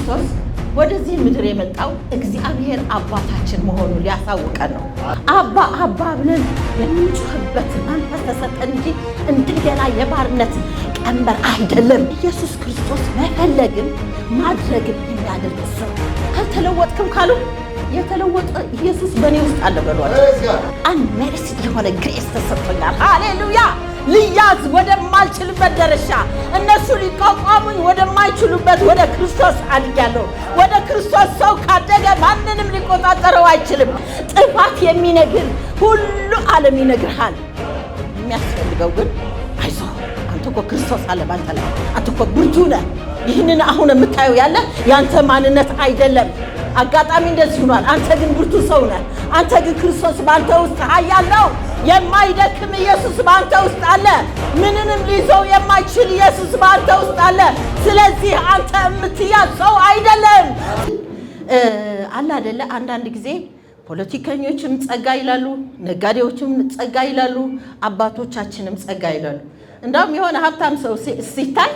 ክርስቶስ ወደዚህ ምድር የመጣው እግዚአብሔር አባታችን መሆኑን ሊያሳውቀን ነው። አባ አባ ብለን የምንጮህበት መንፈስ ተሰጠን እንጂ እንደገና የባርነት ቀንበር አይደለም። ኢየሱስ ክርስቶስ መፈለግን ማድረግን የሚያደርግ ሰው አልተለወጥክም ካሉ የተለወጠ ኢየሱስ በእኔ ውስጥ አለ በሏቸው። አንሜሪትድ የሆነ ግሬስ ተሰጥቶኛል። ሃሌሉያ! ልያዝ ወደማልችልበት ደረጃ እነሱ ሊቋቋሙኝ ወደማይችሉበት ወደ ክርስቶስ አድጌያለሁ። ወደ ክርስቶስ ሰው ካደገ ማንንም ሊቆጣጠረው አይችልም። ጥፋት የሚነግር ሁሉ ዓለም ይነግርሃል። የሚያስፈልገው ግን አይዞህ፣ አንተ እኮ ክርስቶስ አለ ባንተ ላይ፣ አንተ እኮ ብርቱ ነህ። ይህንን አሁን የምታየው ያለ ያንተ ማንነት አይደለም። አጋጣሚ እንደዚህ ሆኗል። አንተ ግን ብርቱ ሰው ነህ። አንተ ግን ክርስቶስ ባንተ ውስጥ ኃያል ነው። የማይደክም ኢየሱስ ባንተ ውስጥ አለ። ምንንም ሊይዘው የማይችል ኢየሱስ ባንተ ውስጥ አለ። ስለዚህ አንተ የምትያዝ ሰው አይደለም። አለ አይደለ? አንዳንድ ጊዜ ፖለቲከኞችም ጸጋ ይላሉ፣ ነጋዴዎችም ጸጋ ይላሉ፣ አባቶቻችንም ጸጋ ይላሉ። እንዳውም የሆነ ሀብታም ሰው ሲታይ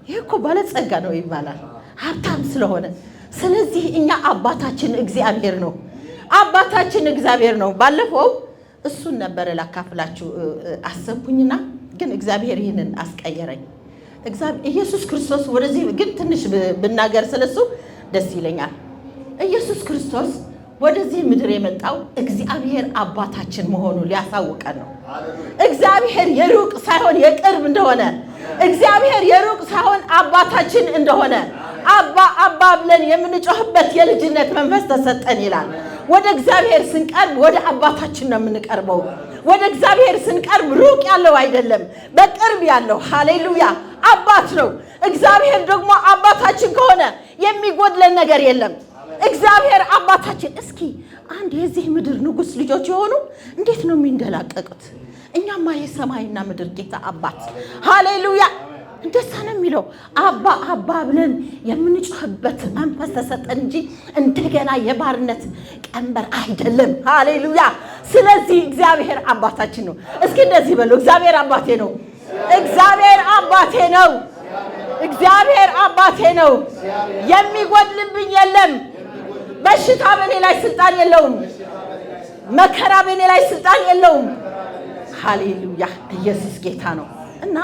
ይህ እኮ ባለ ጸጋ ነው ይባላል፣ ሀብታም ስለሆነ። ስለዚህ እኛ አባታችን እግዚአብሔር ነው። አባታችን እግዚአብሔር ነው። ባለፈው እሱን ነበረ ላካፍላችሁ አሰብኩኝና ግን እግዚአብሔር ይህንን አስቀየረኝ። ኢየሱስ ክርስቶስ ወደዚህ ግን ትንሽ ብናገር ስለሱ ደስ ይለኛል። ኢየሱስ ክርስቶስ ወደዚህ ምድር የመጣው እግዚአብሔር አባታችን መሆኑን ሊያሳውቀን ነው። እግዚአብሔር የሩቅ ሳይሆን የቅርብ እንደሆነ፣ እግዚአብሔር የሩቅ ሳይሆን አባታችን እንደሆነ አባ አባ ብለን የምንጮህበት የልጅነት መንፈስ ተሰጠን ይላል። ወደ እግዚአብሔር ስንቀርብ ወደ አባታችን ነው የምንቀርበው። ወደ እግዚአብሔር ስንቀርብ ሩቅ ያለው አይደለም፣ በቅርብ ያለው ሃሌሉያ አባት ነው። እግዚአብሔር ደግሞ አባታችን ከሆነ የሚጎድለን ነገር የለም። እግዚአብሔር አባታችን። እስኪ አንድ የዚህ ምድር ንጉሥ ልጆች የሆኑ እንዴት ነው የሚንደላቀቁት? እኛማ የሰማይና ምድር ጌታ አባት ሃሌሉያ እንደዛ ነው የሚለው። አባ አባ ብለን የምንጮህበት መንፈስ ተሰጠን እንጂ እንደገና የባርነት ቀንበር አይደለም። ሃሌሉያ! ስለዚህ እግዚአብሔር አባታችን ነው። እስኪ እንደዚህ በሉ፣ እግዚአብሔር አባቴ ነው። እግዚአብሔር አባቴ ነው። እግዚአብሔር አባቴ ነው። የሚጎድልብኝ የለም። በሽታ በእኔ ላይ ስልጣን የለውም። መከራ በእኔ ላይ ስልጣን የለውም። ሃሌሉያ! ኢየሱስ ጌታ ነው። እና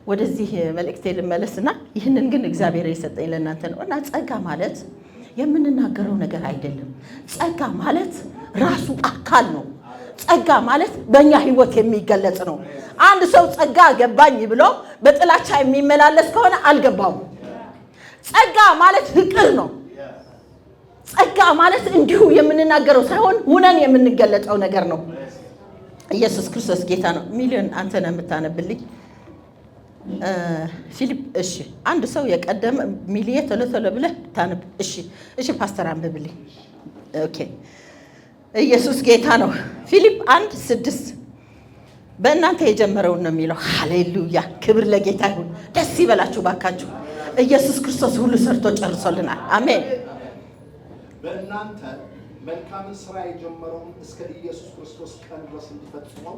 ወደዚህ መልእክቴ ልመለስና ይህንን ግን እግዚአብሔር የሰጠኝ ለእናንተ ነው። እና ጸጋ ማለት የምንናገረው ነገር አይደለም። ጸጋ ማለት ራሱ አካል ነው። ጸጋ ማለት በእኛ ህይወት የሚገለጽ ነው። አንድ ሰው ጸጋ ገባኝ ብሎ በጥላቻ የሚመላለስ ከሆነ አልገባውም። ጸጋ ማለት ፍቅር ነው። ጸጋ ማለት እንዲሁ የምንናገረው ሳይሆን ሁነን የምንገለጸው ነገር ነው። ኢየሱስ ክርስቶስ ጌታ ነው። ሚሊዮን አንተ ነህ የምታነብልኝ ፊሊፕ። እሺ አንድ ሰው የቀደመ ሚሊየ ቶሎ ቶሎ ብለህ ታነብ። እሺ ፓስተር አንብብልኝ። ኦኬ ኢየሱስ ጌታ ነው። ፊሊፕ 1:6 በእናንተ የጀመረውን ነው የሚለው። ሃሌሉያ ክብር ለጌታ ይሁን። ደስ ይበላችሁ ባካችሁ። ኢየሱስ ክርስቶስ ሁሉ ሰርቶ ጨርሶልናል። አሜን። በእናንተ መልካምን ስራ የጀመረውን እስከ ኢየሱስ ክርስቶስ ቀን ድረስ እንዲፈጽመው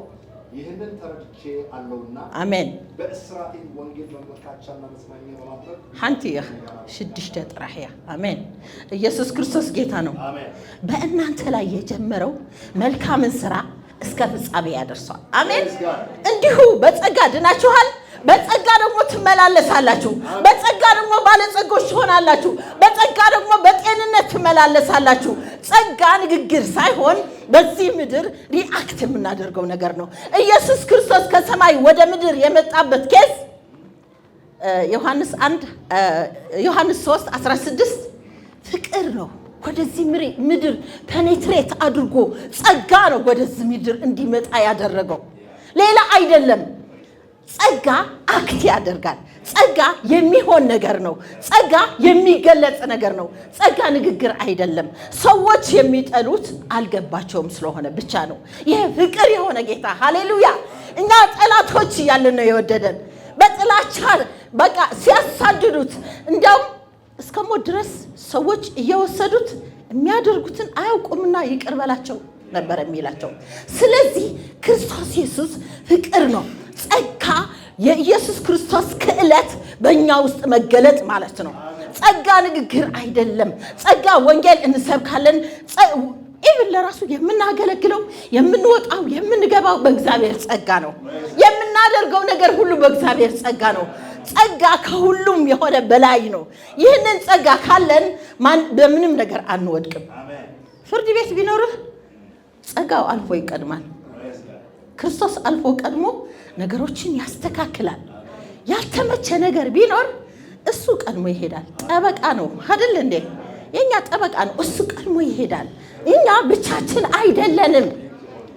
ይህንን ተረድቼ አለውና አሜን። በእስራቴ ወንጌል መመካቻና መጽናኛ በማድረግ ሐንቲያ 6 ጥራህያ አሜን። ኢየሱስ ክርስቶስ ጌታ ነው። በእናንተ ላይ የጀመረው መልካምን ስራ እስከ ፍጻሜ ያደርሳል። አሜን። እንዲሁ በጸጋ ድናችኋል። በጸጋ ደግሞ ትመላለሳላችሁ። በጸጋ ደግሞ ባለጸጎች ትሆናላችሁ። በጸጋ ደግሞ በጤንነት ትመላለሳላችሁ። ጸጋ ንግግር ሳይሆን በዚህ ምድር ሪአክት የምናደርገው ነገር ነው። ኢየሱስ ክርስቶስ ከሰማይ ወደ ምድር የመጣበት ኬስ ዮሐንስ 3:16 ፍቅር ነው። ወደዚህ ምድር ፔኔትሬት አድርጎ ጸጋ ነው ወደዚህ ምድር እንዲመጣ ያደረገው፣ ሌላ አይደለም። ጸጋ አክት ያደርጋል። ጸጋ የሚሆን ነገር ነው። ጸጋ የሚገለጽ ነገር ነው። ጸጋ ንግግር አይደለም። ሰዎች የሚጠሉት አልገባቸውም ስለሆነ ብቻ ነው። ይሄ ፍቅር የሆነ ጌታ ሃሌሉያ። እኛ ጠላቶች እያለን ነው የወደደን። በጥላቻ በቃ ሲያሳድዱት እንዲያውም እስከ ሞት ድረስ ሰዎች እየወሰዱት የሚያደርጉትን አያውቁምና ይቅር በላቸው ነበር የሚላቸው። ስለዚህ ክርስቶስ ኢየሱስ ፍቅር ነው። ጸጋ የኢየሱስ ክርስቶስ ክዕለት በእኛ ውስጥ መገለጥ ማለት ነው። ጸጋ ንግግር አይደለም። ጸጋ ወንጌል እንሰብካለን። ኢቭን ለራሱ የምናገለግለው የምንወጣው የምንገባው በእግዚአብሔር ጸጋ ነው። የምናደርገው ነገር ሁሉ በእግዚአብሔር ጸጋ ነው። ጸጋ ከሁሉም የሆነ በላይ ነው። ይህንን ጸጋ ካለን በምንም ነገር አንወድቅም። ፍርድ ቤት ቢኖርህ ጸጋው አልፎ ይቀድማል። ክርስቶስ አልፎ ቀድሞ ነገሮችን ያስተካክላል። ያልተመቸ ነገር ቢኖር እሱ ቀድሞ ይሄዳል። ጠበቃ ነው አይደል እንዴ? የኛ ጠበቃ ነው። እሱ ቀድሞ ይሄዳል። እኛ ብቻችን አይደለንም።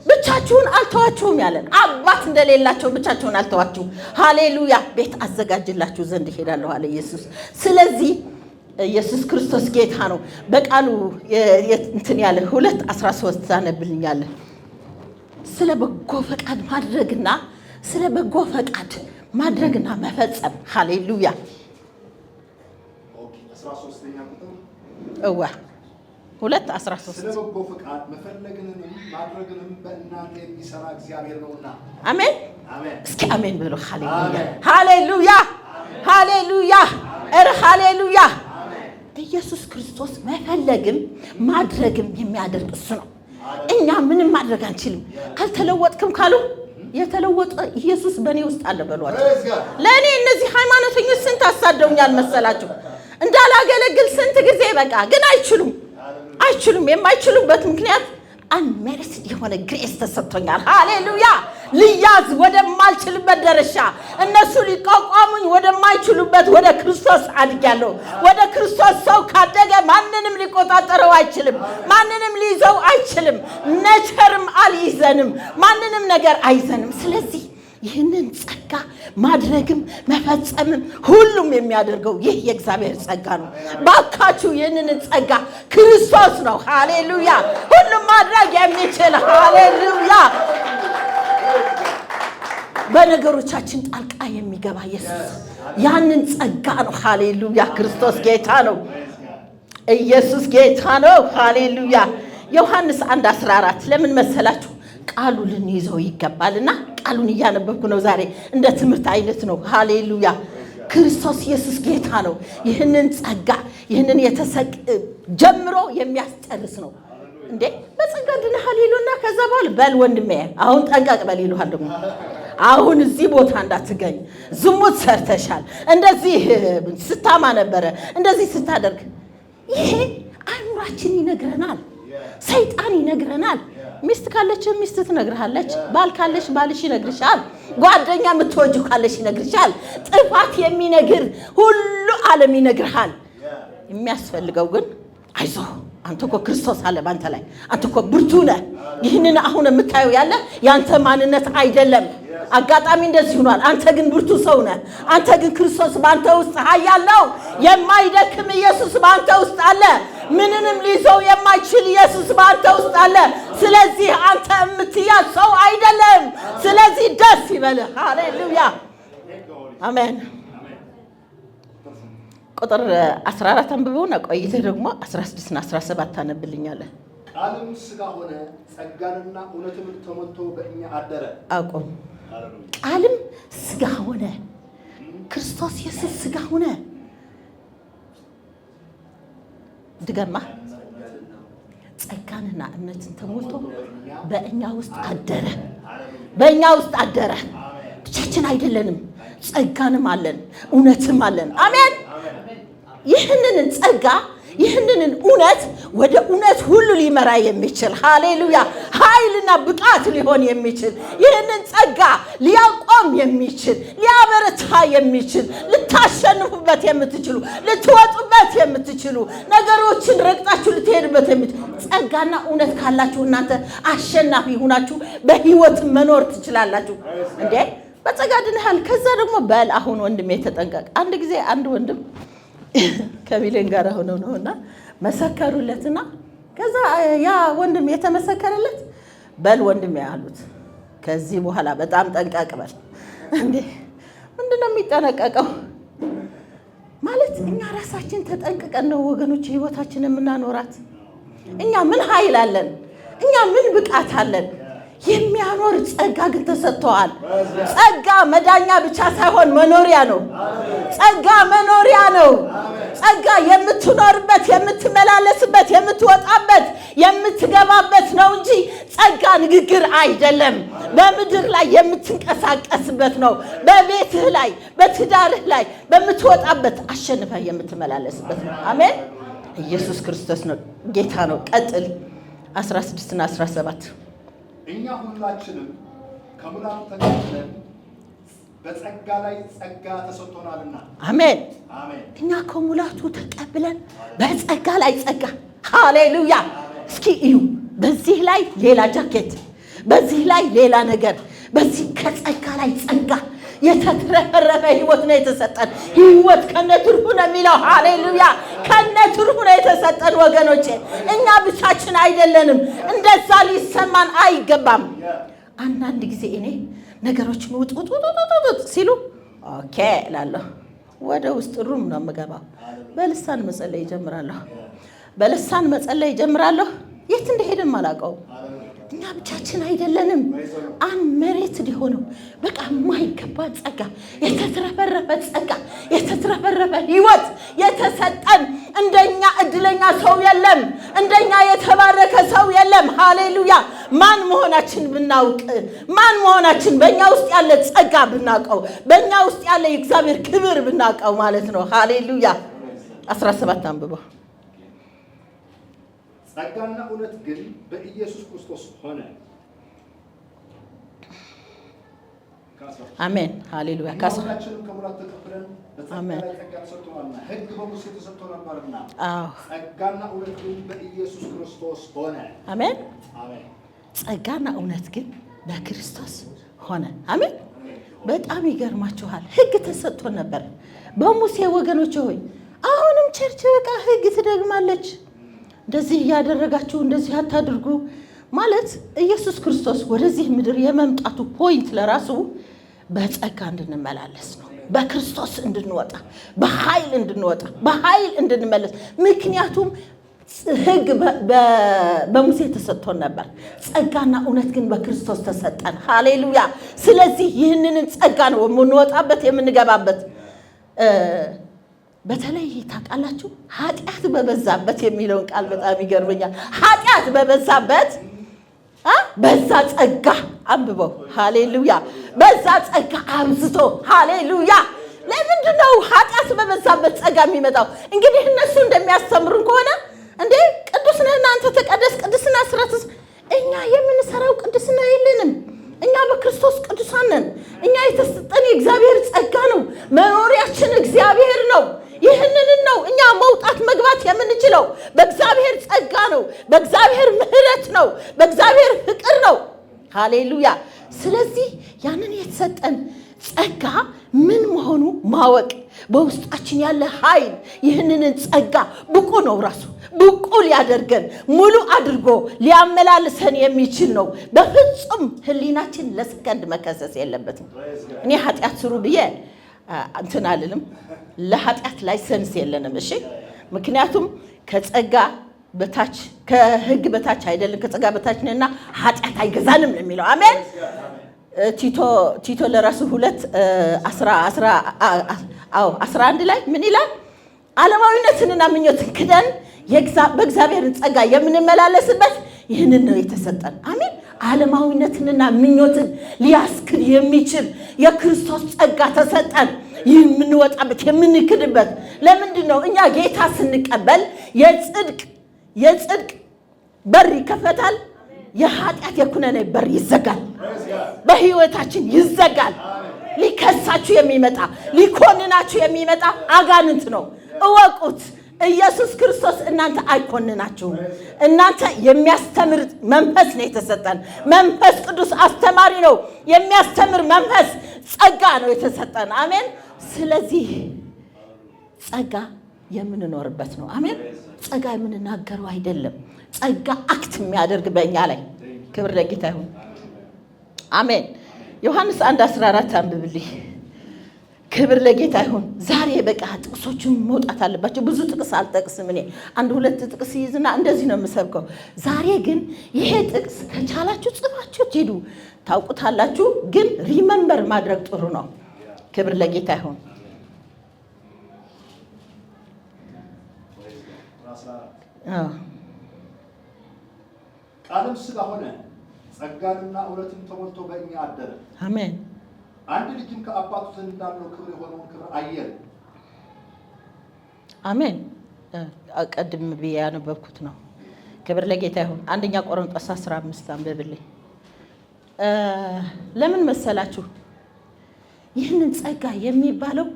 ብቻችሁን አልተዋችሁም ያለን አባት እንደሌላቸው ብቻችሁን አልተዋችሁ። ሃሌሉያ። ቤት አዘጋጅላችሁ ዘንድ እሄዳለሁ አለ ኢየሱስ። ስለዚህ ኢየሱስ ክርስቶስ ጌታ ነው። በቃሉ እንትን ያለ 2:13 ታነብልኛለህ። ስለ በጎ ፈቃድ ማድረግና መፈጸም። ሃሌሉያ። 2:13 ስለ በጎ ፈቃድ መፈለግንም ማድረግንም በእናንተ የሚሰራ እግዚአብሔር ነውና። አሜን። እስኪ አሜን ብሎ ሃሌሉያ። ሃሌሉያ። ኢየሱስ ክርስቶስ መፈለግም ማድረግም የሚያደርግ እሱ ነው። እኛ ምንም ማድረግ አንችልም። ካልተለወጥክም ካሉ የተለወጠ ኢየሱስ በእኔ ውስጥ አለ በሏቸው። ለእኔ እነዚህ ሃይማኖተኞች ስንት አሳደውኛል መሰላችሁ? እንዳላገለግል ስንት ጊዜ በቃ ግን አይችሉም። የማይችሉበት ምክንያት አንሜሪትድ የሆነ ግሬስ ተሰጥቶኛል። ሃሌሉያ። ልያዝ ወደማልችልበት ደረጃ እነሱ ሊቋቋሙኝ ወደማይችሉበት ወደ ክርስቶስ አድጋለሁ። ወደ ክርስቶስ ሰው ካደገ ማንንም ሊቆጣጠረው አይችልም። ማንንም ሊይዘው አይችልም። ነቸርም አልይዘንም። ማንንም ነገር አይዘንም። ስለዚህ ይህንን ጸጋ ማድረግም መፈጸምም ሁሉም የሚያደርገው ይህ የእግዚአብሔር ጸጋ ነው። ባካችሁ ይህንን ጸጋ ክርስቶስ ነው። ሃሌሉያ። ሁሉም ማድረግ የሚችል ሃሌሉያ። በነገሮቻችን ጣልቃ የሚገባ ኢየሱስ ያንን ጸጋ ነው። ሃሌሉያ። ክርስቶስ ጌታ ነው። ኢየሱስ ጌታ ነው። ሃሌሉያ። ዮሐንስ 1:14 ለምን መሰላችሁ? ቃሉ ልንይዘው ይገባልና ቃሉን እያነበብኩ ነው ዛሬ። እንደ ትምህርት አይነት ነው። ሃሌሉያ። ክርስቶስ ኢየሱስ ጌታ ነው። ይህንን ጸጋ ይህንን ጀምሮ የሚያስጨርስ ነው። እንዴ በጸጋ ድነሃል ይሉና ከዛ በኋላ በል ወንድሜ አሁን ጠንቀቅ በል ይሉሃል። ደግሞ አሁን እዚህ ቦታ እንዳትገኝ፣ ዝሙት ሰርተሻል፣ እንደዚህ ስታማ ነበረ፣ እንደዚህ ስታደርግ። ይሄ አእምሯችን ይነግረናል። ሰይጣን ይነግረናል። ሚስት ካለች ሚስት ትነግርሃለች። ባል ካለች ባልሽ ይነግርሻል። ጓደኛ የምትወጂው ካለች ይነግርሻል። ጥፋት የሚነግር ሁሉ ዓለም ይነግርሃል። የሚያስፈልገው ግን አይዞህ አንተ እኮ ክርስቶስ አለ ባንተ ላይ፣ አንተ እኮ ብርቱ ነህ። ይህንን አሁን የምታየው ያለ ያንተ ማንነት አይደለም። አጋጣሚ እንደዚህ ሆኗል። አንተ ግን ብርቱ ሰው ነህ። አንተ ግን ክርስቶስ ባንተ ውስጥ ኃያል ነው። የማይደክም ኢየሱስ ባንተ ውስጥ አለ። ምንንም ሊይዘው የማይችል ኢየሱስ ባንተ ውስጥ አለ። ስለዚህ አንተ የምትያዝ ሰው አይደለም። ስለዚህ ደስ ይበልህ። ሃሌሉያ አሜን። ቁጥር 14 አንብበውና ቆይተህ ደግሞ 16 እና 17 ታነብልኛለህ። ቃልም ሥጋ ሆነ ጸጋንና እውነትን ተሞልቶ በእኛ አደረ። አቆም። ቃልም ሥጋ ሆነ። ክርስቶስ ኢየሱስ ሥጋ ሆነ። ድገማ። ጸጋንና እምነትን ተሞልቶ በእኛ ውስጥ አደረ። በእኛ ውስጥ አደረ። ብቻችን አይደለንም። ጸጋንም አለን፣ እውነትም አለን። አሜን። ይህንን ጸጋ ይህንን እውነት ወደ እውነት ሁሉ ሊመራ የሚችል ሃሌሉያ ኃይልና ብቃት ሊሆን የሚችል ይህንን ጸጋ ሊያቆም የሚችል ሊያበረታ የሚችል ልታሸንፉበት የምትችሉ ልትወጡበት የምትችሉ ነገሮችን ረግጣችሁ ልትሄዱበት የምትችሉ ጸጋና እውነት ካላችሁ እናንተ አሸናፊ ሆናችሁ በህይወት መኖር ትችላላችሁ። እንዴ በጸጋ ድነሃል። ከዛ ደግሞ በል አሁን ወንድሜ ተጠንቀቅ። አንድ ጊዜ አንድ ወንድም ከሚለን ጋር ሆነው ነውና መሰከሩለትና ከዛ ያ ወንድም የተመሰከረለት በል ወንድሜ ያሉት ከዚህ በኋላ በጣም ጠንቀቅ በል። እንዴ ምንድነው የሚጠነቀቀው? ማለት እኛ ራሳችን ተጠንቅቀን ነው ወገኖች ህይወታችንን የምናኖራት። እኛ ምን ኃይል አለን? እኛ ምን ብቃት አለን? የሚያኖር ጸጋ ግን ተሰጥቷል። ጸጋ መዳኛ ብቻ ሳይሆን መኖሪያ ነው። ጸጋ መኖሪያ ነው። ጸጋ የምትኖርበት፣ የምትመላለስበት፣ የምትወጣበት፣ የምትገባበት ነው እንጂ ጸጋ ንግግር አይደለም። በምድር ላይ የምትንቀሳቀስበት ነው። በቤትህ ላይ፣ በትዳርህ ላይ በምትወጣበት አሸንፈህ የምትመላለስበት ነው። አሜን። ኢየሱስ ክርስቶስ ነው ጌታ ነው። ቀጥል 16 እና 17 እኛ ሁላችንም ከሙላቱ ተቀብለን በጸጋ ላይ ጸጋ ተሰጥቶናልና። አሜን አሜን። እኛ ከሙላቱ ተቀብለን በጸጋ ላይ ጸጋ። ሃሌሉያ። እስኪ እዩ። በዚህ ላይ ሌላ ጃኬት፣ በዚህ ላይ ሌላ ነገር፣ በዚህ ከጸጋ ላይ ጸጋ የተትረፈረፈ ህይወት ነው የተሰጠን። ህይወት ከነትርፉ ነው የሚለው። ሃሌሉያ። ከነትርፉ ነው የተሰጠን ወገኖቼ። እኛ ብቻችን አይደለንም። እንደዛ ሊሰማን አይገባም። አንዳንድ ጊዜ እኔ ነገሮችን ውጥ ሲሉ ኦኬ እላለሁ። ወደ ውስጥ ሩም ነው የምገባው። በልሳን መጸለይ ጀምራለሁ። የት እንደሄድን አላውቀውም። እኛ ብቻችን አይደለንም። አንመሬት ሊሆነው በቃ የማይገባ ጸጋ፣ የተትረፈረፈ ጸጋ፣ የተትረፈረፈ ህይወት የተሰጠን። እንደኛ እድለኛ ሰው የለም። እንደኛ የተባረከ ሰው የለም። ሃሌሉያ። ማን መሆናችን ብናውቅ፣ ማን መሆናችን በእኛ ውስጥ ያለ ጸጋ ብናውቀው፣ በእኛ ውስጥ ያለ የእግዚአብሔር ክብር ብናውቀው ማለት ነው። ሃሌሉያ። 17 አንብበው። ጸጋና እውነት ግን በኢየሱስ ክርስቶስ ሆነ። አሜን ሃሌሉያ። ሁላችንም ከሙላቱ ተቀብለን በጸጋ ላይ ጸጋ ተሰጥቶናልና። ሕግ በሙሴ ተሰጥቶ ነበርና ጸጋና እውነት ግን በኢየሱስ ክርስቶስ ሆነ። አሜን አሜን። ጸጋና እውነት ግን በክርስቶስ ሆነ። አሜን። በጣም ይገርማችኋል። ሕግ ተሰጥቶ ነበር በሙሴ ወገኖች ሆይ። አሁንም ቸርች በቃ ሕግ ትደግማለች። እንደዚህ ያደረጋችሁ እንደዚህ አታድርጉ ማለት ኢየሱስ ክርስቶስ ወደዚህ ምድር የመምጣቱ ፖይንት ለራሱ በጸጋ እንድንመላለስ ነው። በክርስቶስ እንድንወጣ፣ በኃይል እንድንወጣ፣ በኃይል እንድንመለስ። ምክንያቱም ሕግ በሙሴ ተሰጥቶን ነበር። ጸጋና እውነት ግን በክርስቶስ ተሰጠን። ሃሌሉያ። ስለዚህ ይህንን ጸጋ ነው የምንወጣበት የምንገባበት። በተለይ ታውቃላችሁ ኃጢአት በበዛበት የሚለውን ቃል በጣም ይገርመኛል። ኃጢአት በበዛበት በዛ ጸጋ አንብበው። ሃሌሉያ። በዛ ጸጋ አብዝቶ። ሃሌሉያ። ለምንድን ነው ኃጢአት በበዛበት ጸጋ የሚመጣው? እንግዲህ እነሱ እንደሚያስተምሩን ከሆነ እንዴ ቅዱስ ነህ አንተ ተቀደስ፣ ቅድስና ስራትስ። እኛ የምንሰራው ቅድስና የለንም። እኛ በክርስቶስ ቅዱሳን ነን። እኛ የተሰጠን የእግዚአብሔር ጸጋ ነው። መኖሪያችን እግዚአብሔር ነው። ይህንን ነው እኛ መውጣት መግባት የምንችለው በእግዚአብሔር ጸጋ ነው። በእግዚአብሔር ምሕረት ነው። በእግዚአብሔር ፍቅር ነው። ሃሌሉያ። ስለዚህ ያንን የተሰጠን ጸጋ ምን መሆኑ ማወቅ፣ በውስጣችን ያለ ኃይል ይህንን ጸጋ ብቁ ነው። ራሱ ብቁ ሊያደርገን ሙሉ አድርጎ ሊያመላልሰን የሚችል ነው። በፍጹም ሕሊናችን ለሰከንድ መከሰስ የለበትም። እኔ ኃጢአት ስሩ ብዬ እንትን አልልም። ለኃጢአት ላይሰንስ የለንም። እሺ፣ ምክንያቱም ከጸጋ በታች ከሕግ በታች አይደለም፣ ከጸጋ በታች ነንና ኃጢአት አይገዛንም ነው የሚለው። አሜን። ቲቶ ለራሱ 2:11 ላይ ምን ይላል? ዓለማዊነትንና ምኞትን ክደን በእግዚአብሔርን ጸጋ የምንመላለስበት ይህንን ነው የተሰጠን። አሜን። ዓለማዊነትንና ምኞትን ሊያስክድ የሚችል የክርስቶስ ጸጋ ተሰጠን። ይህ የምንወጣበት የምንክድበት። ለምንድን ነው? እኛ ጌታ ስንቀበል የጽድቅ በር ይከፈታል፣ የኃጢአት የኩነኔ በር ይዘጋል። በህይወታችን ይዘጋል። ሊከሳችሁ የሚመጣ ሊኮንናችሁ የሚመጣ አጋንንት ነው። እወቁት። ኢየሱስ ክርስቶስ እናንተ አይኮንናችሁም። እናንተ የሚያስተምር መንፈስ ነው የተሰጠን። መንፈስ ቅዱስ አስተማሪ ነው። የሚያስተምር መንፈስ ጸጋ ነው የተሰጠን። አሜን። ስለዚህ ጸጋ የምንኖርበት ነው። አሜን። ጸጋ የምንናገረው አይደለም። ጸጋ አክት የሚያደርግ በእኛ ላይ። ክብር ለጌታ ይሁን። አሜን። ዮሐንስ 1:14 አንብብልኝ። ክብር ለጌታ ይሁን። ዛሬ በቃ ጥቅሶቹን መውጣት አለባቸው። ብዙ ጥቅስ አልጠቅስም እኔ 1-2 ጥቅስ ይዝና እንደዚህ ነው የምሰብከው። ዛሬ ግን ይሄ ጥቅስ ከቻላችሁ ጽፋችሁ ሄዱ። ታውቁታላችሁ፣ ግን ሪመምበር ማድረግ ጥሩ ነው። ክብር ለጌታ ይሁን። ቃልም ሥጋ ሆነ ጸጋንና እውነትን ተሞልቶ በእኛ አደረ። አሜን። አንድ ልጅም ከአባቱ ዘንድ እንዳለው ክብር የሆነውን ክብር አየን። አሜን። ቀድም ብዬ ያነበብኩት ነው። ክብር ለጌታ ይሁን። 1ኛ ቆሮንጦስ 15 አንብብልኝ። ለምን መሰላችሁ? ይህንን ጸጋ የሚባለው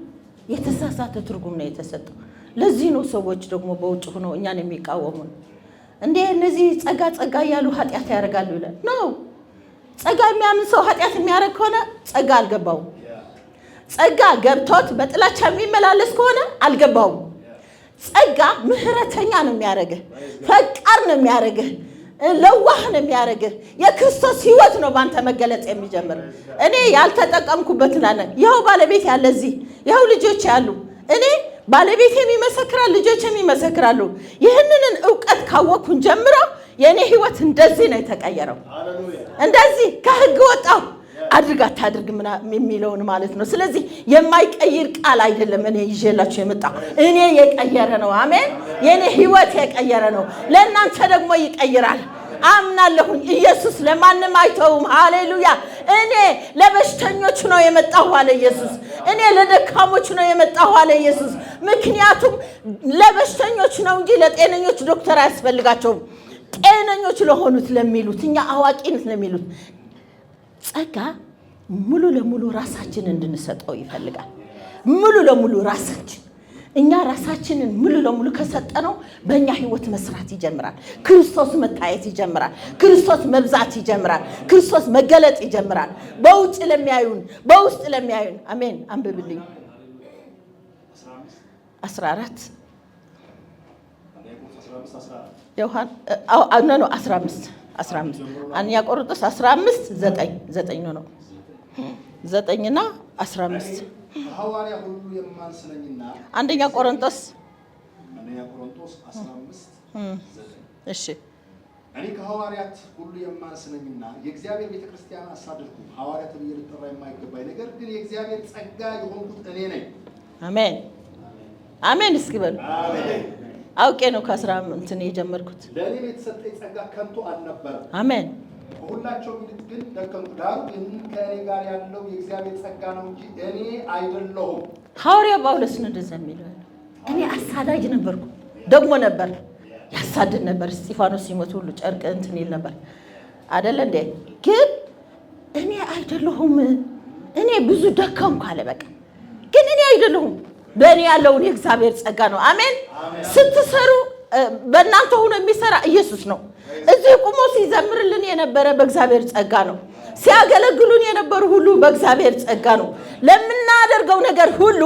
የተሳሳተ ትርጉም ነው የተሰጠው። ለዚህ ነው ሰዎች ደግሞ በውጭ ሆነው እኛን የሚቃወሙን። እንዴ እነዚህ ጸጋ እያሉ ኃጢአት ያደርጋሉ ይላል ነው። ጸጋ የሚያምን ሰው ኃጢአት የሚያደርግ ከሆነ ጸጋ አልገባውም። ጸጋ ገብቶት በጥላቻ የሚመላለስ ከሆነ አልገባውም። ጸጋ ምህረተኛ ነው የሚያደርግህ፣ ፈቃር ነው የሚያደርግህ፣ ለዋህ ነው የሚያደርግህ። የክርስቶስ ሕይወት ነው ባንተ መገለጽ የሚጀምር። እኔ ያልተጠቀምኩበት ላለ ይኸው ባለቤት ያለ እዚህ ይኸው ልጆች ያሉ እኔ ባለቤቴም ይመሰክራል፣ ልጆችም ይመሰክራሉ። ይህንን ዕውቀት ካወቅኩን ጀምሮ የኔ ሕይወት እንደዚህ ነው የተቀየረው። እንደዚህ ከሕግ ወጣሁ አድርግ አታድርግ የሚለውን ማለት ነው። ስለዚህ የማይቀይር ቃል አይደለም እኔ ይዤላችሁ የመጣሁ። እኔ የቀየረ ነው። አሜን። የኔ ሕይወት የቀየረ ነው። ለእናንተ ደግሞ ይቀይራል። አምናለሁኝ። ኢየሱስ ለማንም አይተውም። ሃሌሉያ። እኔ ለበሽተኞች ነው የመጣሁ አለ ኢየሱስ። እኔ ለደካሞች ነው የመጣሁ አለ ኢየሱስ። ምክንያቱም ለበሽተኞች ነው እንጂ ለጤነኞች ዶክተር አያስፈልጋቸውም። ጤነኞች ለሆኑት ለሚሉት እኛ አዋቂነት ለሚሉት ጸጋ ሙሉ ለሙሉ ራሳችንን እንድንሰጠው ይፈልጋል። ሙሉ ለሙሉ ራሳችን እኛ ራሳችንን ሙሉ ለሙሉ ከሰጠነው በእኛ ሕይወት መስራት ይጀምራል። ክርስቶስ መታየት ይጀምራል። ክርስቶስ መብዛት ይጀምራል። ክርስቶስ መገለጥ ይጀምራል። በውጭ ለሚያዩን በውስጥ ለሚያዩን። አሜን። አንብብልኝ 14 15 አንደኛ ቆሮንጦስ 15:9 ነው 9ና 15 ሐዋርያ ሁሉ የማንስነኝና አንደኛ ቆሮንጦስ 15:9 እሺ እኔ ከሐዋርያት ሁሉ የማንስነኝና የእግዚአብሔር ቤተክርስቲያን አሳደድኩ። ሐዋርያ ተብዬ ልጠራ የማይገባኝ ነገር ግን የእግዚአብሔር ጸጋ የሆንኩት እኔ ነኝ። አሜን አሜን። እስኪ በሉ አሜን። አውቄ ነው ከ15 የጀመርኩት። ለእኔ የተሰጠኝ ጸጋ ከንቱ አልነበረም። አሜን። ሁላቸው ግን ደከምኩ። ዳሩ ግን ከእኔ ጋር ያለው የእግዚአብሔር ጸጋ ነው እንጂ እኔ አይደለሁም። ሐዋርያ ጳውሎስ ነው እንደዛ የሚለው። እኔ አሳዳጅ ነበርኩ፣ ደግሞ ነበር ያሳድድ ነበር። እስጢፋኖስ ሲሞት ሁሉ ጨርቅ እንትን ይል ነበር አይደለ እንዴ? ግን እኔ አይደለሁም። እኔ ብዙ ደከምኩ አለ። በቃ ግን እኔ አይደለሁም። በእኔ ያለውን የእግዚአብሔር ጸጋ ነው። አሜን። ስትሰሩ በእናንተ ሆኖ የሚሰራ ኢየሱስ ነው። እዚህ ቁሞ ሲዘምርልን የነበረ በእግዚአብሔር ጸጋ ነው። ሲያገለግሉን የነበሩ ሁሉ በእግዚአብሔር ጸጋ ነው። ለምናደርገው ነገር ሁሉ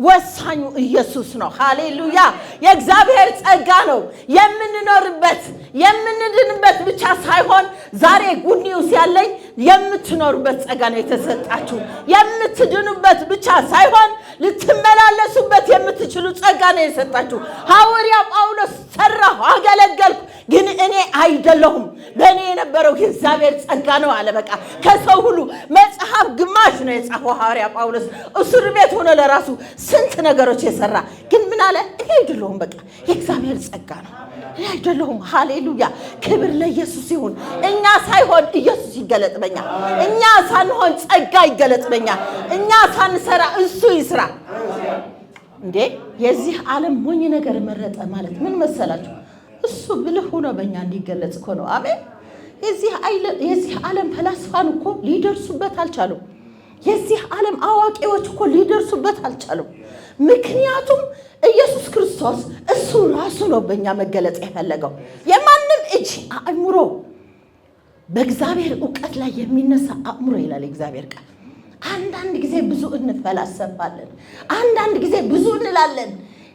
ወሳኙ ኢየሱስ ነው። ሃሌሉያ። የእግዚአብሔር ጸጋ ነው የምንኖርበት የምንድንበት ብቻ ሳይሆን ዛሬ ጉድ ኒውስ ያለኝ የምትኖሩበት ጸጋ ነው የተሰጣችሁ። የምትድኑበት ብቻ ሳይሆን ልትመላለሱበት የምትችሉ ጸጋ ነው የሰጣችሁ። ሐዋርያ ጳውሎስ ሰራሁ፣ አገለገልኩ፣ ግን እኔ አይደለሁም። በእኔ የነበረው የእግዚአብሔር ጸጋ ነው አለ። በቃ ከሰው ሁሉ መጽሐፍ ግማሽ ነው የጻፈው ሐዋርያ ጳውሎስ። እስር ቤት ሆኖ ለራሱ ስንት ነገሮች የሰራ ግን ምን አለ? እኔ አይደለሁም። በቃ የእግዚአብሔር ጸጋ ነው፣ እኔ አይደለሁም። ሃሌሉያ። ክብር ለኢየሱስ ይሁን። እኛ ሳይሆን ኢየሱስ ይገለጥ በኛ፣ እኛ ሳንሆን ጸጋ ይገለጥ በኛ፣ እኛ ሳንሰራ እሱ ይስራ። እንዴ የዚህ ዓለም ሞኝ ነገር መረጠ ማለት ምን መሰላችሁ? እሱ ብልህ ሆኖ በእኛ እንዲገለጽ እኮ ነው። አሜን። የዚህ ዓለም ፈላስፋን እኮ ሊደርሱበት አልቻሉም። የዚህ ዓለም አዋቂዎች እኮ ሊደርሱበት አልቻሉም። ምክንያቱም ኢየሱስ ክርስቶስ እሱ ራሱ ነው በእኛ መገለጽ የፈለገው። የማንም እጅ አእምሮ በእግዚአብሔር እውቀት ላይ የሚነሳ አእምሮ ይላል እግዚአብሔር ቃል። አንዳንድ ጊዜ ብዙ እንፈላሰፋለን፣ አንዳንድ ጊዜ ብዙ እንላለን።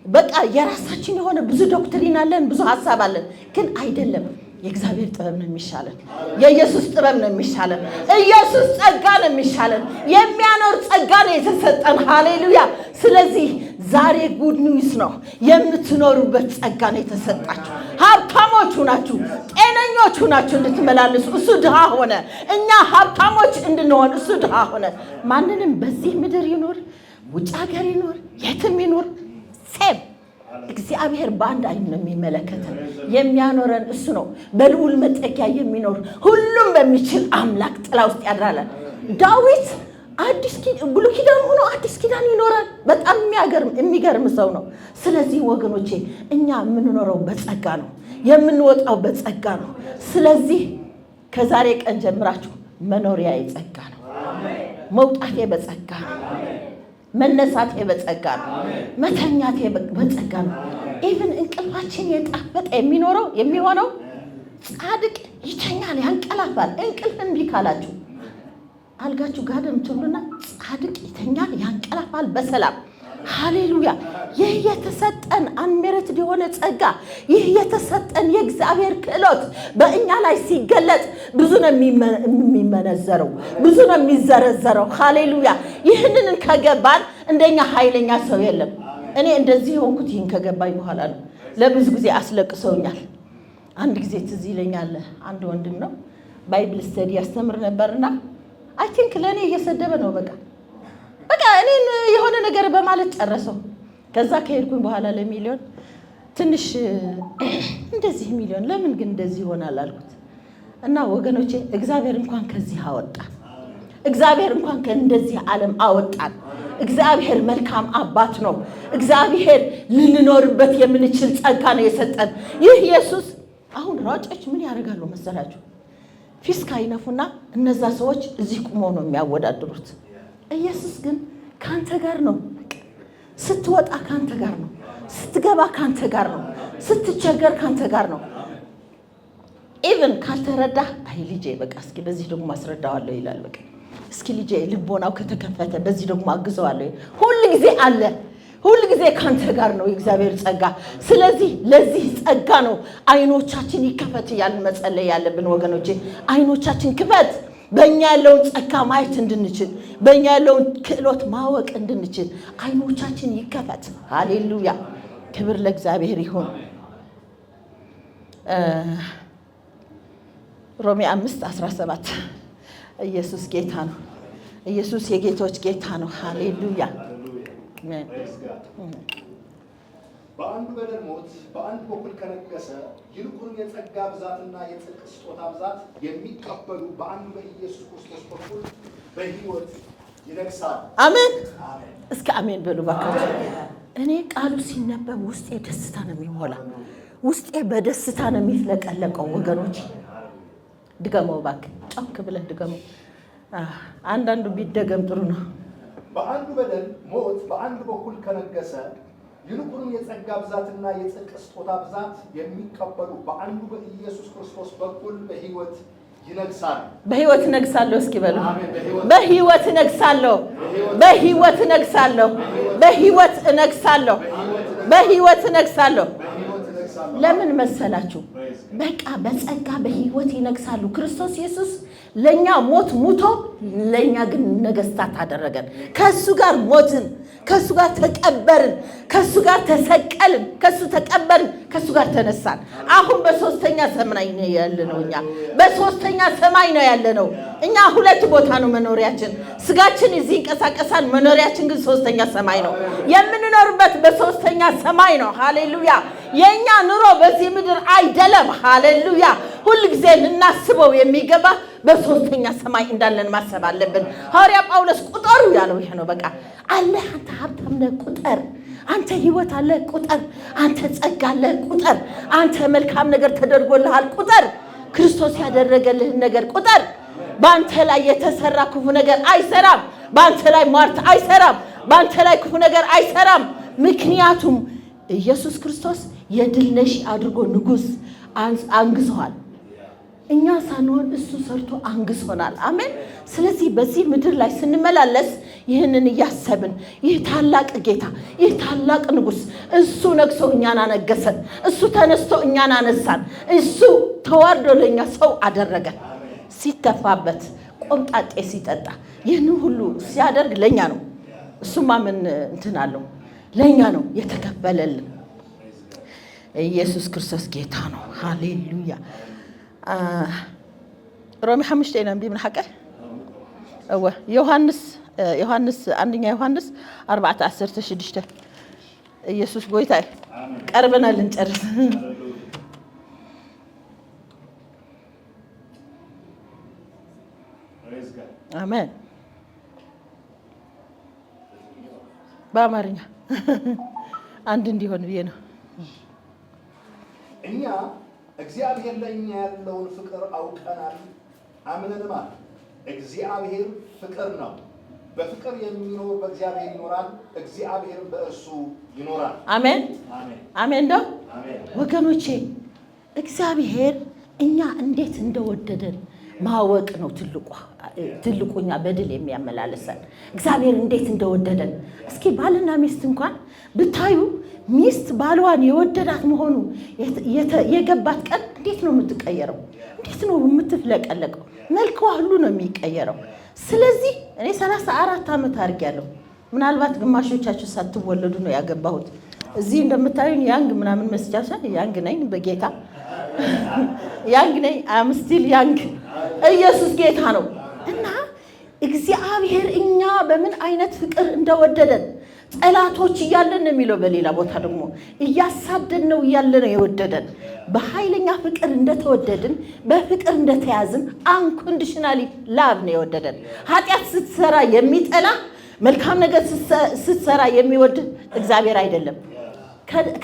በቃ የራሳችን የሆነ ብዙ ዶክትሪን አለን፣ ብዙ ሐሳብ አለን። ግን አይደለም የእግዚአብሔር ጥበብ ነው የሚሻለን። የኢየሱስ ጥበብ ነው የሚሻለን። ኢየሱስ ጸጋ ነው የሚሻለን። የሚያኖር ጸጋ ነው የተሰጠን። ሃሌሉያ። ስለዚህ ዛሬ ጉድ ኒውስ ነው። የምትኖሩበት ጸጋ ነው የተሰጣችሁ። ሀብታሞች ናችሁ፣ ጤነኞች ናችሁ እንድትመላለሱ። እሱ ድሃ ሆነ፣ እኛ ሀብታሞች እንድንሆን እሱ ድሃ ሆነ። ማንንም በዚህ ምድር ይኖር ውጭ ሀገር ይኖር የትም ይኖር ሴም እግዚአብሔር በአንድ አይን ነው የሚመለከተን። የሚያኖረን እሱ ነው። በልዑል መጠጊያ የሚኖር ሁሉም በሚችል አምላክ ጥላ ውስጥ ያድራል። ዳዊት ብሉይ ኪዳን ሆኖ አዲስ ኪዳን ይኖራል። በጣም የሚገርም ሰው ነው። ስለዚህ ወገኖቼ እኛ የምንኖረው በጸጋ ነው፣ የምንወጣው በጸጋ ነው። ስለዚህ ከዛሬ ቀን ጀምራችሁ መኖሪያዬ ጸጋ ነው፣ መውጣቴ በጸጋ ነው፣ መነሳቴ በጸጋ ነው፣ መተኛቴ በጸጋ ነው። ኢቭን እንቅልፋችን የጣፈጠ የሚሆነው ጻድቅ ይተኛል፣ ያንቀላፋል። እንቅልፍ እምቢ ካላችሁ አልጋችሁ ጋደም ትሉና ጻድቅ ይተኛል፣ ያንቀላፋል በሰላም። ሃሌሉያ። ይህ የተሰጠን አንሜሪትድ የሆነ ጸጋ፣ ይህ የተሰጠን የእግዚአብሔር ክህሎት በእኛ ላይ ሲገለጥ ብዙ ነው የሚመነዘረው፣ ብዙ ነው የሚዘረዘረው። ሃሌሉያ። ይህንን ከገባን እንደኛ ኃይለኛ ሰው የለም። እኔ እንደዚህ ሆንኩት ይህን ከገባኝ በኋላ ነው። ለብዙ ጊዜ አስለቅሰውኛል። አንድ ጊዜ ትዝ ይለኛል፣ አንድ ወንድም ነው ባይብል ስተዲ ያስተምር ነበርና አይ ቲንክ ለእኔ እየሰደበ ነው በቃ እኔን የሆነ ነገር በማለት ጨረሰው። ከዛ ከሄድኩኝ በኋላ ለሚሊዮን ትንሽ እንደዚህ ሚሊዮን ለምን ግን እንደዚህ ይሆናል አልኩት። እና ወገኖቼ እግዚአብሔር እንኳን ከዚህ አወጣን፣ እግዚአብሔር እንኳን ከእንደዚህ ዓለም አወጣን። እግዚአብሔር መልካም አባት ነው። እግዚአብሔር ልንኖርበት የምንችል ጸጋ ነው የሰጠን። ይህ ኢየሱስ አሁን ሯጮች ምን ያደርጋሉ መሰላችሁ? ፊስካ ይነፉና እነዛ ሰዎች እዚህ ቁመው ነው የሚያወዳድሩት። ኢየሱስ ግን ካንተ ጋር ነው። ስትወጣ ካንተ ጋር ነው፣ ስትገባ ካንተ ጋር ነው፣ ስትቸገር ካንተ ጋር ነው። ኢቭን ካልተረዳ አይ ልጄ በቃ እስኪ በዚህ ደግሞ አስረዳዋለሁ ይላል። በቃ እስኪ ልጄ ልቦናው ከተከፈተ በዚህ ደግሞ አግዘዋለሁ። ሁሉ ጊዜ አለ፣ ሁሉ ጊዜ ካንተ ጋር ነው የእግዚአብሔር ጸጋ። ስለዚህ ለዚህ ጸጋ ነው አይኖቻችን ይከፈት እያልን መጸለይ ያለብን ወገኖቼ። አይኖቻችን ክፈት፣ በእኛ ያለውን ጸጋ ማየት እንድንችል፣ በእኛ ያለውን ክህሎት ማወቅ እንድንችል አይኖቻችን ይከፈት። ሃሌሉያ። ክብር ለእግዚአብሔር ይሁን። ሮሜ 5:17 ኢየሱስ ጌታ ነው። ኢየሱስ የጌቶች ጌታ ነው። ሃሌሉያ። በአንዱ በደል ሞት በአንድ በኩል ከነገሰ ይልቁንም የጸጋ ብዛትና የጽድቅ ስጦታ ብዛት የሚቀበሉ በአንዱ በኢየሱስ ክርስቶስ በኩል በሕይወት ይነግሳል። አሜን። እስከ አሜን በሉ ባካችሁ። እኔ ቃሉ ሲነበብ ውስጤ ደስታ ነው የሚሞላ፣ ውስጤ በደስታ ነው የሚፍለቀለቀው። ወገኖች ድገመው እባክህ፣ ጮክ ብለህ ድገመው። አንዳንዱ ቢደገም ጥሩ ነው። በአንዱ በደል ሞት በአንድ በኩል ከነገሰ ይልቁንም የጸጋ ብዛትና የጽድቅ ስጦታ ብዛት የሚቀበሉ በአንዱ በኢየሱስ ክርስቶስ በኩል በሕይወት ይነግሳል። በሕይወት እነግሳለሁ። እስኪ በሉ በሕይወት እነግሳለሁ፣ በሕይወት እነግሳለሁ፣ በሕይወት እነግሳለሁ፣ በሕይወት እነግሳለሁ። ለምን መሰላችሁ? በቃ በጸጋ በሕይወት ይነግሳሉ። ክርስቶስ ኢየሱስ ለኛ ሞት ሙቶ ለኛ ግን ነገስታት አደረገን። ከሱ ጋር ሞትን፣ ከሱ ጋር ተቀበርን፣ ከሱ ጋር ተሰቀልን፣ ከሱ ተቀበርን፣ ከሱ ጋር ተነሳን። አሁን በሶስተኛ ሰማይ ነው ያለነው። እኛ በሶስተኛ ሰማይ ነው ያለነው። እኛ ሁለት ቦታ ነው መኖሪያችን። ስጋችን እዚህ ይንቀሳቀሳል፣ መኖሪያችን ግን ሶስተኛ ሰማይ ነው። የምንኖርበት በሶስተኛ ሰማይ ነው። ሃሌሉያ። የኛ ኑሮ በዚህ ምድር አይደለም። ሃሌሉያ። ሁሉ ጊዜ ልናስበው የሚገባ በሶስተኛ ሰማይ እንዳለን ማሰብ አለብን። ሐዋርያ ጳውሎስ ቁጠሩ ያለው ይሄ ነው። በቃ አለ አንተ ሀብታም ነህ ቁጠር፣ አንተ ህይወት አለ ቁጠር፣ አንተ ጸጋ አለ ቁጠር፣ አንተ መልካም ነገር ተደርጎልሃል ቁጠር፣ ክርስቶስ ያደረገልህን ነገር ቁጠር። በአንተ ላይ የተሰራ ክፉ ነገር አይሰራም። በአንተ ላይ ሟርት አይሰራም። በአንተ ላይ ክፉ ነገር አይሰራም። ምክንያቱም ኢየሱስ ክርስቶስ የድል ነሽ አድርጎ ንጉሥ አንግሶሃል። እኛ ሳንሆን እሱ ሰርቶ አንግሶናል። አሜን። ስለዚህ በዚህ ምድር ላይ ስንመላለስ ይህንን እያሰብን ይህ ታላቅ ጌታ ይህ ታላቅ ንጉስ እሱ ነግሶ እኛን አነገሰን እሱ ተነስቶ እኛን አነሳን እሱ ተዋርዶ ለኛ ሰው አደረገን ሲተፋበት ቆምጣጤ ሲጠጣ ይህን ሁሉ ሲያደርግ ለኛ ነው እሱማ ምን እንትን አለው ለኛ ነው የተከፈለልን ኢየሱስ ክርስቶስ ጌታ ነው ሃሌሉያ ሮሚ 5 አይና ቢምን ሐቀ ዮሐንስ አንደኛ ዮሐንስ 4:16 ኢየሱስ ጎይታ ቀርበና ልንጨርስ አሜን በአማርኛ አንድ እንዲሆን ብዬ ነው እኛ እግዚአብሔር ለኛ ያለውን ፍቅር አውቀናል አምነናል እግዚአብሔር ፍቅር ነው በፍቅር የሚኖር በእግዚአብሔር ይኖራል እግዚአብሔር በእርሱ ይኖራል አሜን አሜን ነው ወገኖቼ እግዚአብሔር እኛ እንዴት እንደወደደን ማወቅ ነው ትልቁኛ በድል የሚያመላለሰን እግዚአብሔር እንዴት እንደወደደን እስኪ ባልና ሚስት እንኳን ብታዩ ሚስት ባሏን የወደዳት መሆኑ የገባት ቀን እንዴት ነው የምትቀየረው እንዴት ነው የምትፍለቀለቀው መልኳ ሁሉ ነው የሚቀየረው ስለዚህ እኔ 34 ዓመት አርጋለሁ ምናልባት ግማሾቻችሁ ሳትወለዱ ነው ያገባሁት እዚህ እንደምታዩኝ ያንግ ምናምን መስጃሳ ያንግ ነኝ በጌታ ያንግ ነኝ አም ስቲል ያንግ ኢየሱስ ጌታ ነው እና እግዚአብሔር እኛ በምን አይነት ፍቅር እንደወደደን ጠላቶች እያለን ነው የሚለው በሌላ ቦታ ደግሞ እያሳደን ነው እያለን ነው የወደደን በኃይለኛ ፍቅር እንደተወደድን በፍቅር እንደተያዝን አንኮንዲሽናሊ ላቭ ነው የወደደን ኃጢአት ስትሰራ የሚጠላ መልካም ነገር ስትሰራ የሚወድ እግዚአብሔር አይደለም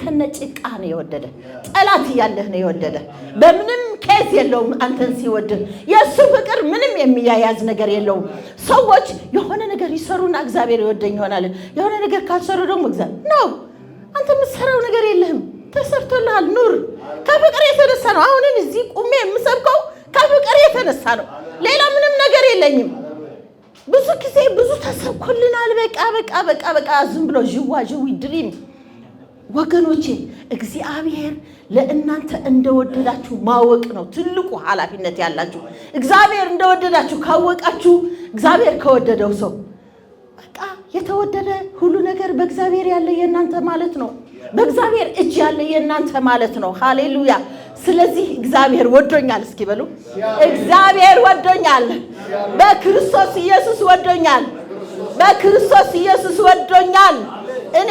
ከነጭቃ ነው የወደደ ጠላት ያለህ ነው የወደደ በምንም ኬዝ የለውም አንተን ሲወድ የሱ ፍቅር ምንም የሚያያዝ ነገር የለውም ሰዎች የሆነ ነገር ይሰሩና እግዚአብሔር ይወደኝ ይሆናል የሆነ ነገር ካልሰሩ ደግሞ እግዚአብሔር ነው አንተ የምትሰራው ነገር የለህም ተሰርቶልሃል ኑር ከፍቅር የተነሳ ነው አሁን እዚህ ቁሜ የምሰብከው ከፍቅር የተነሳ ነው ሌላ ምንም ነገር የለኝም ብዙ ጊዜ ብዙ ተሰብኮልናል በቃ ዝም ብሎ ጅዋጅዊ ድሪም ወገኖቼ እግዚአብሔር ለእናንተ እንደወደዳችሁ ማወቅ ነው ትልቁ ኃላፊነት ያላችሁ እግዚአብሔር እንደወደዳችሁ ካወቃችሁ እግዚአብሔር ከወደደው ሰው በቃ የተወደደ ሁሉ ነገር በእግዚአብሔር ያለ የእናንተ ማለት ነው በእግዚአብሔር እጅ ያለ የእናንተ ማለት ነው ሃሌሉያ ስለዚህ እግዚአብሔር ወዶኛል እስኪ በሉ እግዚአብሔር ወዶኛል በክርስቶስ ኢየሱስ ወዶኛል በክርስቶስ ኢየሱስ ወዶኛል እኔ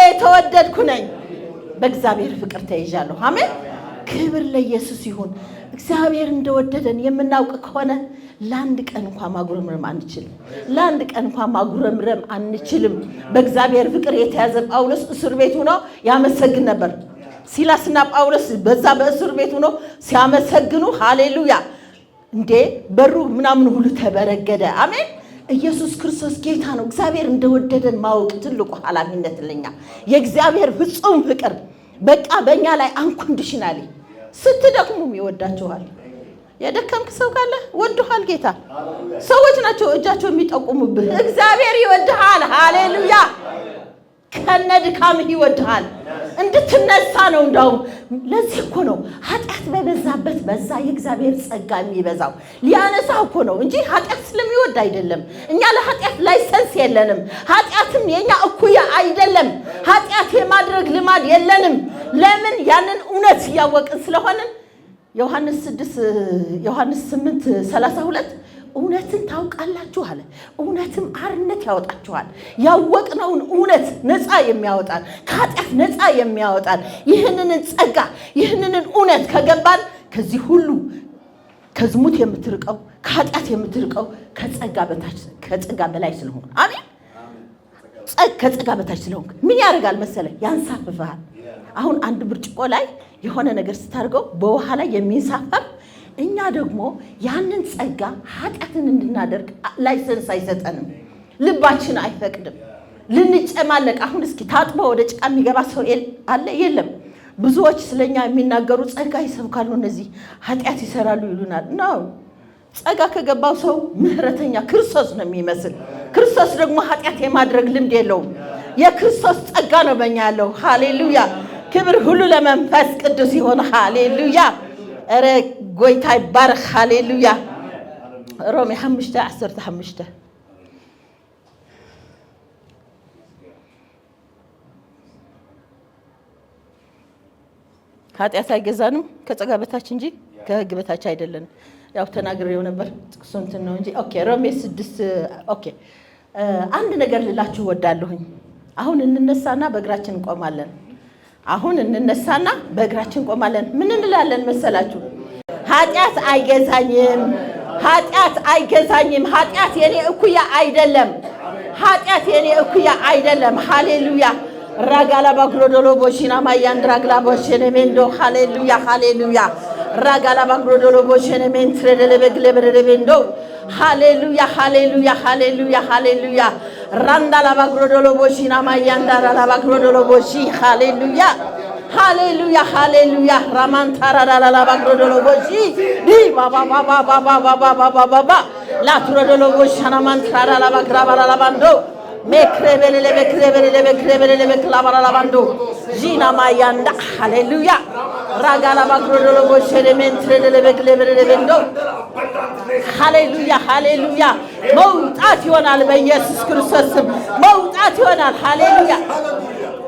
የተወደድኩ ነኝ በእግዚአብሔር ፍቅር ተይዣለሁ አሜን ክብር ለኢየሱስ ይሁን እግዚአብሔር እንደወደደን የምናውቅ ከሆነ ለአንድ ቀን እንኳን ማጉረምረም አንችልም በእግዚአብሔር ፍቅር የተያዘ ጳውሎስ እስር ቤት ሆኖ ያመሰግን ነበር ሲላስና ጳውሎስ በዛ በእስር ቤት ሆኖ ሲያመሰግኑ ሃሌሉያ እንዴ በሩ ምናምን ሁሉ ተበረገደ አሜን ኢየሱስ ክርስቶስ ጌታ ነው እግዚአብሔር እንደወደደን ማወቅ ትልቁ ኃላፊነት ለኛ የእግዚአብሔር ፍጹም ፍቅር በቃ በእኛ ላይ አንኮንዲሽናሊ ስትደክሙም ይወዳችኋል የደከምክ ሰው ካለ ወድሃል ጌታ ሰዎች ናቸው እጃቸው የሚጠቁሙብህ እግዚአብሔር ይወድሃል ሃሌሉያ ከነድካምህ ይወድሃል እንድትነሳ ነው እንደው ለዚህ እኮ ነው ኃጢአት በበዛበት በዛ የእግዚአብሔር ጸጋ የሚበዛው ሊያነሳው እኮ ነው እንጂ ኃጢአት ስለሚወድ አይደለም እኛ ለኃጢአት ላይሰንስ የለንም ኃጢአትም የኛ እኩያ አይደለም ኃጢአት የማድረግ ልማድ የለንም ለምን ያንን እውነት ያወቅን ስለሆነ ዮሐንስ 8:32 እውነትን ታውቃላችሁ አለ እውነትም አርነት ያወጣችኋል ያወቅነውን እውነት ነፃ የሚያወጣን ከኃጢአት ነፃ የሚያወጣን ይህንን ጸጋ ይህንን እውነት ከገባን ከዚህ ሁሉ ከዝሙት የምትርቀው ከኃጢአት የምትርቀው ከጸጋ በላይ ስለሆነ አሜን ከጸጋ በታች ስለሆነ ምን ያደርጋል መሰለ ያንሳፍፋል አሁን አንድ ብርጭቆ ላይ የሆነ ነገር ስታርገው በውሃ ላይ የሚንሳፈፍ እኛ ደግሞ ያንን ጸጋ ኃጢአትን እንድናደርግ ላይሰንስ አይሰጠንም ልባችን አይፈቅድም ልንጨማለቅ አሁን እስኪ ታጥቦ ወደ ጭቃ የሚገባ ሰው አለ የለም ብዙዎች ስለኛ የሚናገሩ ጸጋ ይሰብካሉ እነዚህ ኃጢአት ይሰራሉ ይሉናል ነው ጸጋ ከገባው ሰው ምህረተኛ ክርስቶስ ነው የሚመስል። ክርስቶስ ደግሞ ኃጢአት የማድረግ ልምድ የለውም። የክርስቶስ ጸጋ ነው በእኛ ያለው። ሃሌሉያ! ክብር ሁሉ ለመንፈስ ቅዱስ ይሆን። ሃሌሉያ! ኧረ ጎይታ ይባረክ። ሃሌሉያ! ሮሜ 5:15 ኃጢአት አይገዛንም ከጸጋ በታች እንጂ ከሕግ በታች አይደለንም። ያው ተናግሬው ነበር ጥቅሱ እንትን ነው እንጂ። ኦኬ ሮሜ 6 ኦኬ አንድ ነገር ልላችሁ ወዳለሁኝ። አሁን እንነሳና በእግራችን እንቆማለን። አሁን እንነሳና በእግራችን እንቆማለን። ምን እንላለን መሰላችሁ? ኃጢአት አይገዛኝም፣ ኃጢአት አይገዛኝም። ኃጢአት የኔ እኩያ አይደለም። ኃጢአት የኔ እኩያ አይደለም። ሃሌሉያ ራጋላ ባግሮዶሎ ቦሺና ማያንድራግላ ቦሽኔ ሜንዶ ሃሌሉያ ሃሌሉያ ራጋላ ባግሮዶሎ ቦሽኔ ሜንትረደለ በግለበረደበንዶ ሃሌሉያ ሃሌሉያ ሃሌሉያ ሃሌሉያ ራንዳላ ባግሮዶሎ ቦሺና ማያንዳራላ ባግሮዶሎ ቦሺ ሃሌሉያ ሃሌሉያ ሃሌሉያ ራማንታራራላ ባግሮዶሎ ቦሺ ዲ ባባ ባባ ባባ ባባ ባባ ላትሮዶሎ ቦሻና ማንታራላ ባግራባላ ባንዶ Mekrebele klabaralabando Gina Mayanda Hallelujah Ragala Bagrodolo Boshele Mentredele Beklebendo Hallelujah Hallelujah Mount Ational by Jesus Christus Mount Ational Hallelujah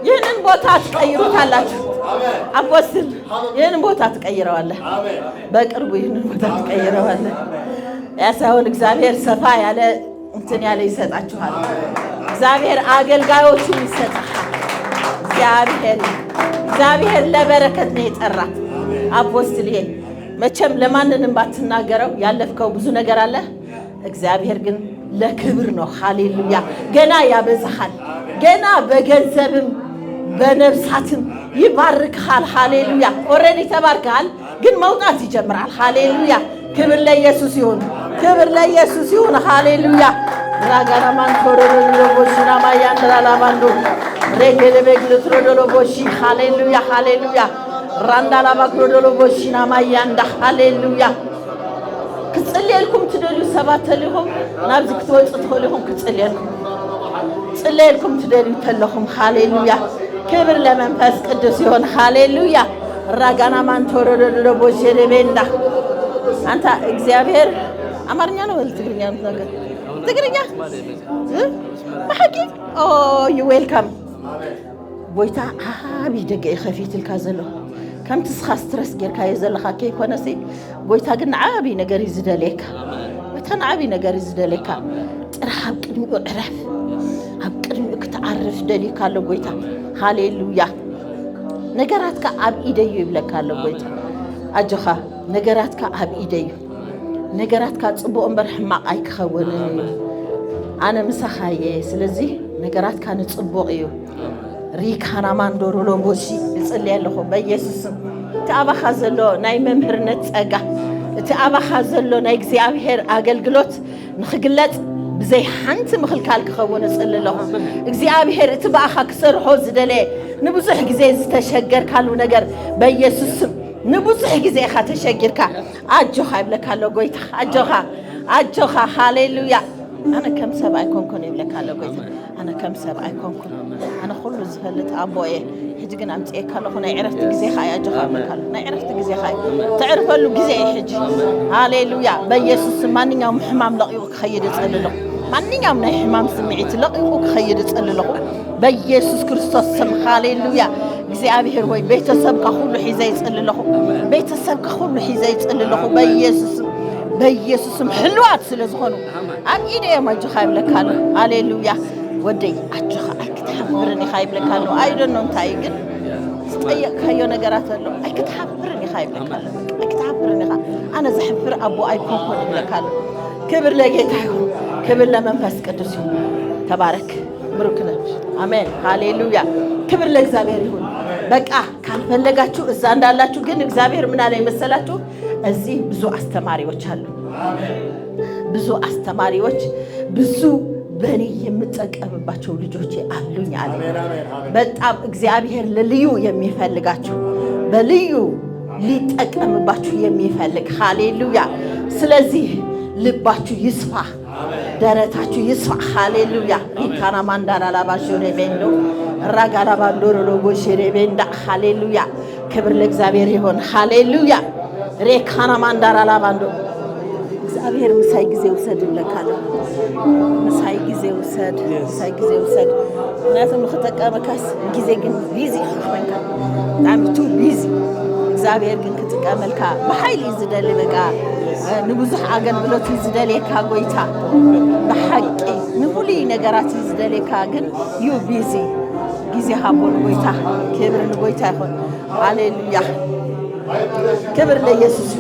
Yenen botat kayrutalach Apostle yenen botat kayrawalla በቅርቡ yenen botat kayrawalla ያሳውን እግዚአብሔር ሰፋ ያለ እንትን ያለ ይሰጣችኋል እግዚአብሔር አገልጋዮቹን ይሰጣል እግዚአብሔር ለበረከት ነው የጠራ አፖስትል ይሄ መቼም ለማንንም ባትናገረው ያለፍከው ብዙ ነገር አለ እግዚአብሔር ግን ለክብር ነው ሃሌሉያ ገና ያበዛሃል ገና በገንዘብም በነፍሳትም ይባርካል ሃሌሉያ ኦሬዲ ተባርካል ግን መውጣት ይጀምራል ሃሌሉያ ክብር ለኢየሱስ ይሁን ክብር ለኢየሱስ ይሁን ሃሌሉያ ራጋራ ማንቶሮሎ ቦሽና ማያንድራላ ባንዶ ሬገለ በግልትሮሎ ቦሺ ሃሌሉያ ሃሌሉያ ራንዳላ ባክሮዶሎ ቦሽና ማያንዳ ሃሌሉያ ክጽልየልኩም ትደሉ ሰባት ተልሁም ናብዚ ክትወጽ ተልሁም ክጽልየልኩም ትደሉ ተልሁም ሃሌሉያ ክብር ለመንፈስ ቅዱስ ይሁን ሃሌሉያ ራጋና ማንቶሮሎ ቦሽና ቤንዳ አንተ እግዚአብሔር አማርኛ ነው ወል ትግርኛ ነው ነገር ትግርኛ ማሐቂ ኦ ዩ ዌልካም ቦይታ አቢ ደገ ይኸፊትልካ ዘሎ ከም ትስኻ ስትረስ ጌርካ የዘለኻ ከይኮነሲ ቦይታ ግን ዓቢ ነገር ይዝደለካ ቦይታ ዓቢ ነገር ይዝደለካ ጥራብ ቅድሚኡ ዕረፍ ኣብ ቅድሚኡ ክትዓርፍ ደሊካ ኣሎ ቦይታ ሃሌሉያ ነገራትካ ኣብ ኢደዩ ይብለካ ኣሎ ቦይታ አጆኻ ነገራትካ ኣብ ኢደዩ ነገራትካ ጽቡቕ እምበር ሕማቕ ኣይክኸውንን ኣነ ምሳኻየ ስለዚህ ነገራትካ ንጽቡቕ እዩ ሪካና ማንዶሮሎ ቦሺ እጽልይ ኣለኹ በኢየሱስ እቲ ኣባኻ ዘሎ ናይ መምህርነት ጸጋ እቲ ኣባኻ ዘሎ ናይ እግዚኣብሔር ኣገልግሎት ንኽግለጽ ብዘይ ሓንቲ ምኽልካል ክኸውን እጽሊ ኣለኹ እግዚኣብሔር እቲ በኣኻ ክሰርሖ ዝደለየ ንብዙሕ ግዜ ዝተሸገርካሉ ነገር በኢየሱስ ንብዙሕ ግዜ ኢኻ ተሸጊርካ ኣጆኻ ይብለካ ኣሎ ጎይታ ኣጆኻ ሃሌሉያ ኣነ ከም ሰብ ኣይኮንኩን ይብለካ ኣሎ ጎይታ ኣነ ከም ሰብ ኣይኮንኩን ኣነ ኩሉ ዝፈልጥ ኣቦ እየ ሕጂ ግን ኣምፅኤካ ኣለኹ ናይ ዕረፍቲ ግዜኻ እዩ ኣጆኻ ይብለካ ኣሎ ናይ ዕረፍቲ ግዜኻ እዩ ተዕርፈሉ ግዜ እዩ ሕጂ ሃሌሉያ በኢየሱስ ማንኛውም ሕማም ለቂቑ ክኸይድ ይፅሊ ኣለኹ ማንኛውም ናይ ሕማም ስምዒት ለቂቑ ክኸይድ ይፅሊ ኣለኹ በኢየሱስ ክርስቶስ ስም ሃሌሉያ እግዚአብሔር ሆይ ቤተሰብካ ሁሉ ሒዘ ይጽልይ ኣለኹ ቤተሰብካ ሁሉ ሒዘ ይጽልይ ኣለኹ በኢየሱስም ሕልዋት ስለዝኾኑ ኣብ ኢደየ ማጆኻ ይብለካ ኣሎ ሃሌሉያ ወደይ ኣጆኻ ኣይክትሓብርን ኢኻ ይብለካ ኣሎ ኣይደኖ እንታይ ግን ዝጠየቕካዮ ነገራት ኣሎ ኣይክትሓብርን ኢኻ ይብለካ ኣሎ ኣይክትሓብርን ኢኻ ኣነ ዘሕፍር ኣቦ ኣይኮንኩን ይብለካ ኣሎ ክብር ለጌታ ይሁን ክብር ለመንፈስ ቅዱስ ይሁን ተባረክ ብሩክ ነህ አሜን ሃሌሉያ ክብር ለእግዚአብሔር ይሁን በቃ ካልፈለጋችሁ እዛ እንዳላችሁ ግን እግዚአብሔር ምን አለ መሰላችሁ እዚህ ብዙ አስተማሪዎች አሉ ብዙ በእኔ የምጠቀምባቸው ልጆች አሉኝ አለ በጣም እግዚአብሔር ለልዩ የሚፈልጋችሁ በልዩ ሊጠቀምባችሁ የሚፈልግ ሃሌሉያ ስለዚህ ልባችሁ ይስፋ ደረታችሁ ይስፋ ሃሌሉያ ሪካና ማንዳራ ላባሾሬ ቤንዶ ራጋራ ባንዶሮ ሎጎሼሬ ቤንዳ ሃሌሉያ ክብር ለእግዚአብሔር ይሁን ሃሌሉያ ሬካና ማንዳራ ላባንዶ እግዚአብሔር ምሳይ ጊዜ ውሰድልካለ ምሳይ ጊዜ ውሰድ ምክንያቱም ከተቀመካስ ጊዜ ግን ቢዚ ሆንካ በጣም ቱ ቢዚ እግዚአብሔር ግን ከተቀመልካ በኃይል ይዝደል በቃ ንብዙሕ አገልግሎት ይዝደልካ ጎይታ በሐቂ ንሁሉ ነገራት ይዝደልካ ግን ዩ ቢዚ ጊዜ ሃቦን ጎይታ ክብር ለጎይታ ይሁን ሃሌሉያ ክብር ለኢየሱስ